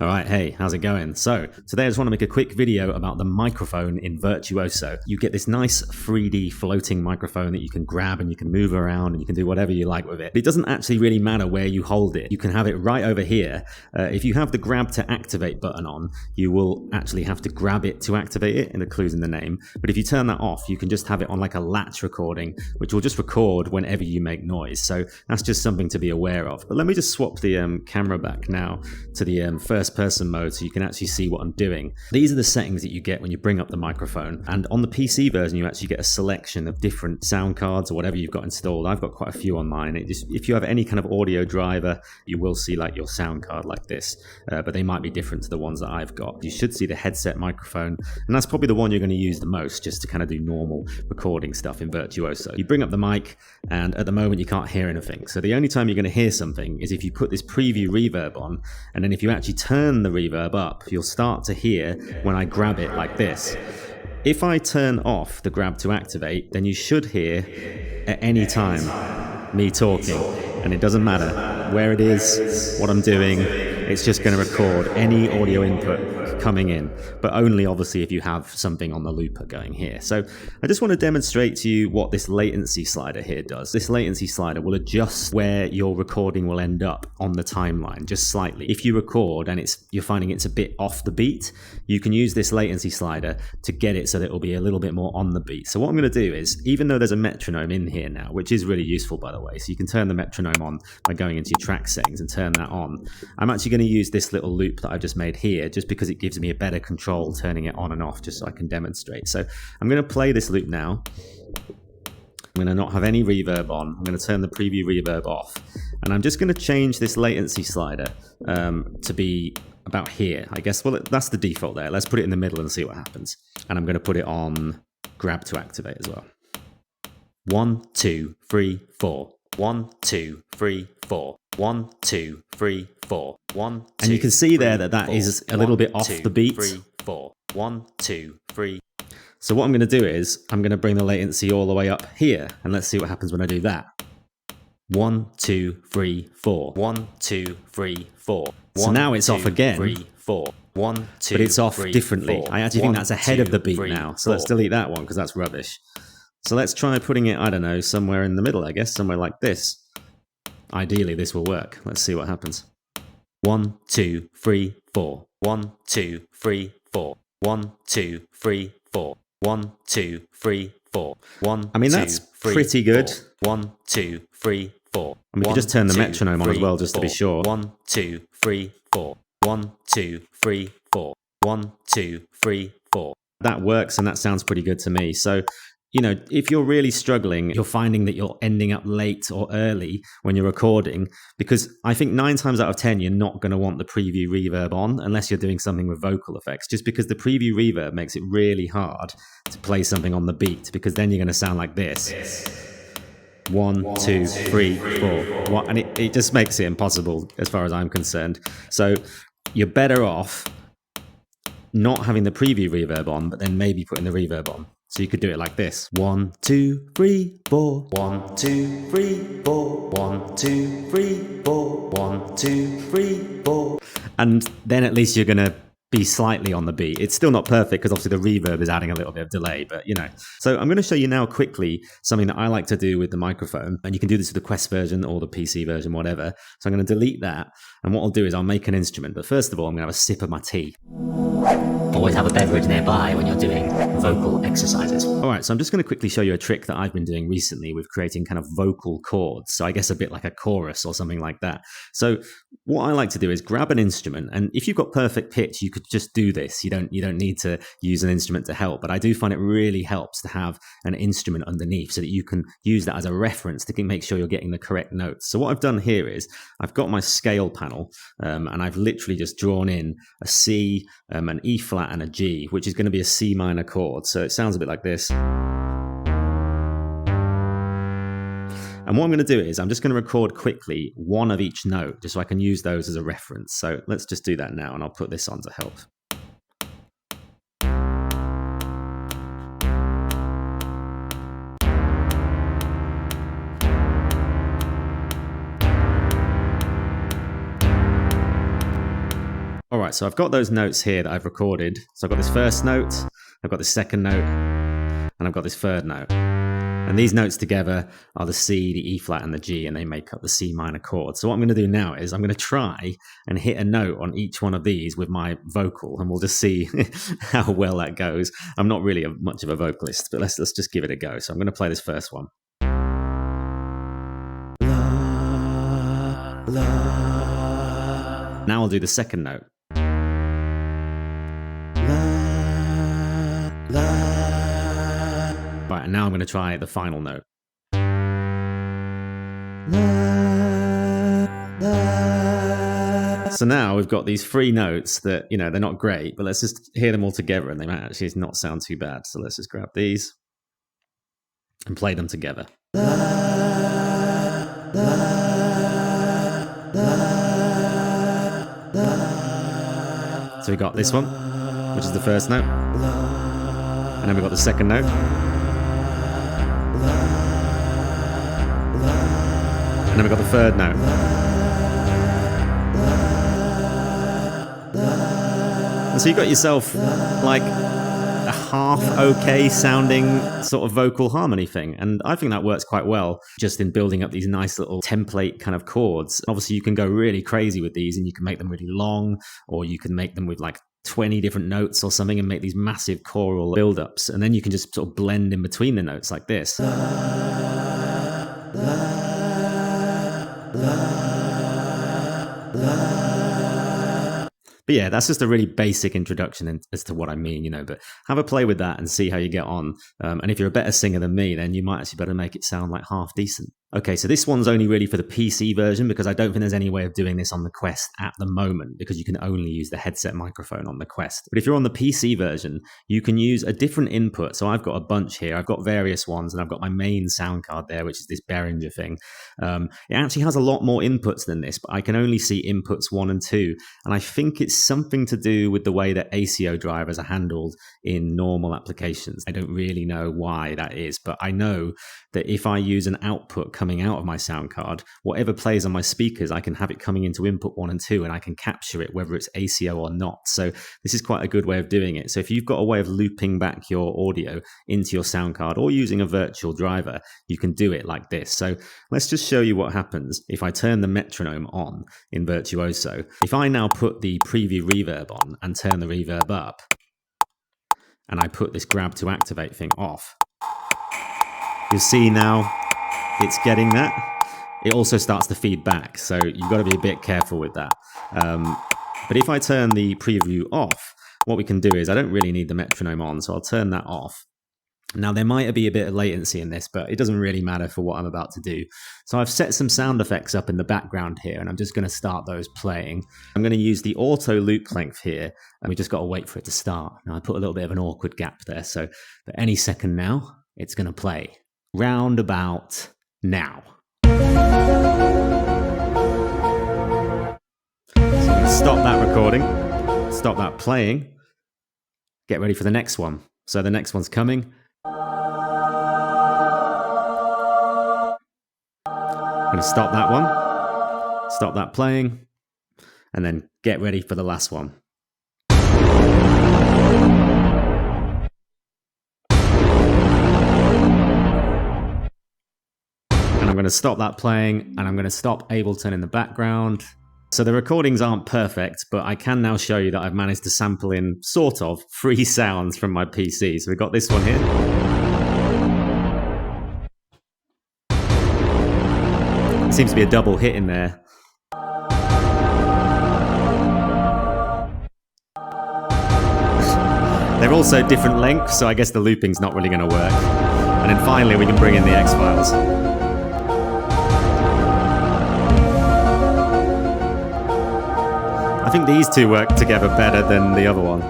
All right, hey, how's it going? So today I just want to make a quick video about the microphone in Virtuoso. You get this nice 3D floating microphone that you can grab and you can move around and you can do whatever you like with it. But it doesn't actually really matter where you hold it. You can have it right over here. If you have the grab to activate button on, you will actually have to grab it to activate it, and the clue's in the name. But if you turn that off, you can just have it on like a latch recording, which will just record whenever you make noise. So that's just something to be aware of. But let me just swap the camera back now to the first person mode so you can actually see what I'm doing. These are the settings that you get when you bring up the microphone, and on the PC version you actually get a selection of different sound cards or whatever you've got installed. I've got quite a few on mine. If you have any kind of audio driver, you will see like your sound card like this, but they might be different to the ones that I've got. You should see the headset microphone, and that's probably the one you're going to use the most just to kind of do normal recording stuff in Virtuoso. You bring up the mic, and at the moment you can't hear anything, so the only time you're going to hear something is if you put this preview reverb on, and then if you actually turn the reverb up, you'll start to hear when I grab it like this. If I turn off the grab to activate, then you should hear at any time me talking, and it doesn't matter where it is, what I'm doing, it's just going to record any audio input coming in, but only obviously if you have something on the looper going here. So I just want to demonstrate to you what this latency slider here does. This latency slider will adjust where your recording will end up on the timeline just slightly. If you record and you're finding it's a bit off the beat, you can use this latency slider to get it so that it'll be a little bit more on the beat. So what I'm going to do is, even though there's a metronome in here now, which is really useful by the way, so you can turn the metronome on by going into your track settings and turn that on. I'm actually going to use this little loop that I've just made here just because it gives me a better control turning it on and off, just so I can demonstrate. So I'm going to play this loop now. I'm going to not have any reverb on. I'm going to turn the preview reverb off, and I'm just going to change this latency slider to be about here, I guess. Well, that's the default there. Let's put it in the middle and see what happens. And I'm going to put it on grab to activate as well. 1, 2, 3, 4. 1, 2, 3, 4. 1, 2, 3, 4. 1, 2, and you can see there that is a little bit off the beat. 3, 4. 1, 2, 3. So what I'm going to do is I'm going to bring the latency all the way up here, and let's see what happens when I do that. 1, 2, 3, 4. 1, 2, 3, 4. So now it's off again. 3, 4. 1, 2, but it's off differently. I actually think that's ahead of the beat now. So let's delete that one because that's rubbish. So let's try putting it, I don't know, somewhere in the middle, I guess, somewhere like this. Ideally, this will work. Let's see what happens. 1, 2, 3, 4. 1, 2, 3, 4. 1, 2, 3, 4. 1, 2, 3, 4. 1. I mean, that's pretty good. 1, 2, 3, 4. And we can just turn the metronome on as well, just to be sure. 1, 2, 3, 4. 1, 2, 3, 4. 1, 2, 3, 4. That works, and that sounds pretty good to me. So, you know, if you're really struggling, you're finding that you're ending up late or early when you're recording, because I think 9 times out of 10, you're not going to want the preview reverb on unless you're doing something with vocal effects, just because the preview reverb makes it really hard to play something on the beat, because then you're going to sound like this. 1, 2, 3, 4. And it just makes it impossible as far as I'm concerned. So you're better off not having the preview reverb on, but then maybe putting the reverb on. So you could do it like this. 1, 2, 3, 4. 1, 2, 3, 4. 1, 2, 3, 4. 1, 2, 3, 4. And then at least you're going to be slightly on the beat. It's still not perfect because obviously the reverb is adding a little bit of delay, but you know. So I'm going to show you now quickly something that I like to do with the microphone, and you can do this with the Quest version or the PC version, whatever. So I'm going to delete that, and what I'll do is I'll make an instrument, but first of all I'm going to have a sip of my tea. Always have a beverage nearby when you're doing vocal exercises. Alright, so I'm just going to quickly show you a trick that I've been doing recently with creating kind of vocal chords. So I guess a bit like a chorus or something like that. So what I like to do is grab an instrument, and if you've got perfect pitch, you could just do this. You don't need to use an instrument to help, but I do find it really helps to have an instrument underneath so that you can use that as a reference to make sure you're getting the correct notes. So what I've done here is I've got my scale panel, and I've literally just drawn in a C, an E flat and a G, which is going to be a C minor chord. So it sounds a bit like this. And what I'm going to do is I'm just going to record quickly one of each note, just so I can use those as a reference. So let's just do that now, and I'll put this on to help. All right. Right, so I've got those notes here that I've recorded. So I've got this first note, I've got this second note, and I've got this third note. And these notes together are the C, the E flat, and the G, and they make up the C minor chord. So what I'm going to do now is I'm going to try and hit a note on each one of these with my vocal, and we'll just see how well that goes. I'm not really much of a vocalist, but let's just give it a go. So I'm going to play this first one. La, la. Now I'll do the second note. La, la. Right, and now I'm going to try the final note. La, la. So now we've got these three notes that, you know, they're not great, but let's just hear them all together and they might actually not sound too bad. So let's just grab these and play them together. La, la, la, la. So we got this one, which is the first note. And then we've got the second note. And then we've got the third note. And so you got yourself like a half okay sounding sort of vocal harmony thing. And I think that works quite well just in building up these nice little template kind of chords. Obviously you can go really crazy with these and you can make them really long, or you can make them with like 20 different notes or something and make these massive choral build-ups. And then you can just sort of blend in between the notes like this. But yeah, that's just a really basic introduction as to what I mean, you know, but have a play with that and see how you get on. And if you're a better singer than me, then you might actually better make it sound like half decent. Okay, so this one's only really for the PC version because I don't think there's any way of doing this on the Quest at the moment because you can only use the headset microphone on the Quest. But if you're on the PC version, you can use a different input. So I've got a bunch here. I've got various ones and I've got my main sound card there, which is this Behringer thing. It actually has a lot more inputs than this, but I can only see inputs 1 and 2. And I think it's something to do with the way that ACO drivers are handled in normal applications. I don't really know why that is, but I know that if I use an output coming out of my sound card, whatever plays on my speakers, I can have it coming into input 1 and 2 and I can capture it whether it's ACO or not. So this is quite a good way of doing it. So if you've got a way of looping back your audio into your sound card or using a virtual driver, you can do it like this. So let's just show you what happens if I turn the metronome on in Virtuoso. If I now put the preview reverb on and turn the reverb up, and I put this grab to activate thing off, you'll see now it's getting that. It also starts to feed back, so you've got to be a bit careful with that. But if I turn the preview off, what we can do is, I don't really need the metronome on, so I'll turn that off. Now, there might be a bit of latency in this, but it doesn't really matter for what I'm about to do. So I've set some sound effects up in the background here, and I'm just going to start those playing. I'm going to use the auto loop length here, and we just got to wait for it to start. Now, I put a little bit of an awkward gap there, so at any second now, it's going to play. Round about now. So I'm going to stop that recording, stop that playing, get ready for the next one. So the next one's coming. I'm going to stop that one, stop that playing, and then get ready for the last one. And I'm going to stop that playing, and I'm going to stop Ableton in the background. So the recordings aren't perfect, but I can now show you that I've managed to sample in sort of free sounds from my PC. So we've got this one here. Seems to be a double hit in there. They're also different lengths, so I guess the looping's not really going to work. And then finally we can bring in the X-Files. I think these two work together better than the other one.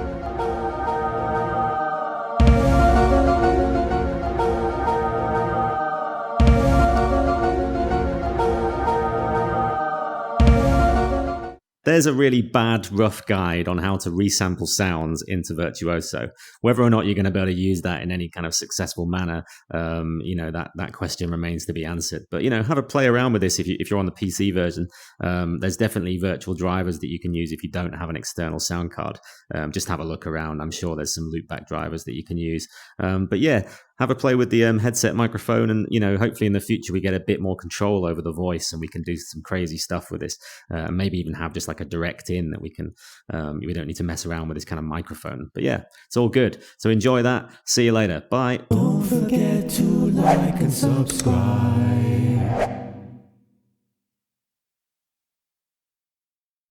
there's a really bad rough guide on how to resample sounds into Virtuoso. Whether or not you're going to be able to use that in any kind of successful manner, that question remains to be answered. But have a play around with this if you're on the PC version. There's definitely virtual drivers that you can use if you don't have an external sound card. Just have a look around. I'm sure there's some loopback drivers that you can use. But yeah, have a play with the headset microphone, and hopefully in the future we get a bit more control over the voice and we can do some crazy stuff with this. Maybe even have just like a direct in that we can. We don't need to mess around with this kind of microphone. But yeah, it's all good. So enjoy that. See you later. Bye. Don't forget to like and subscribe.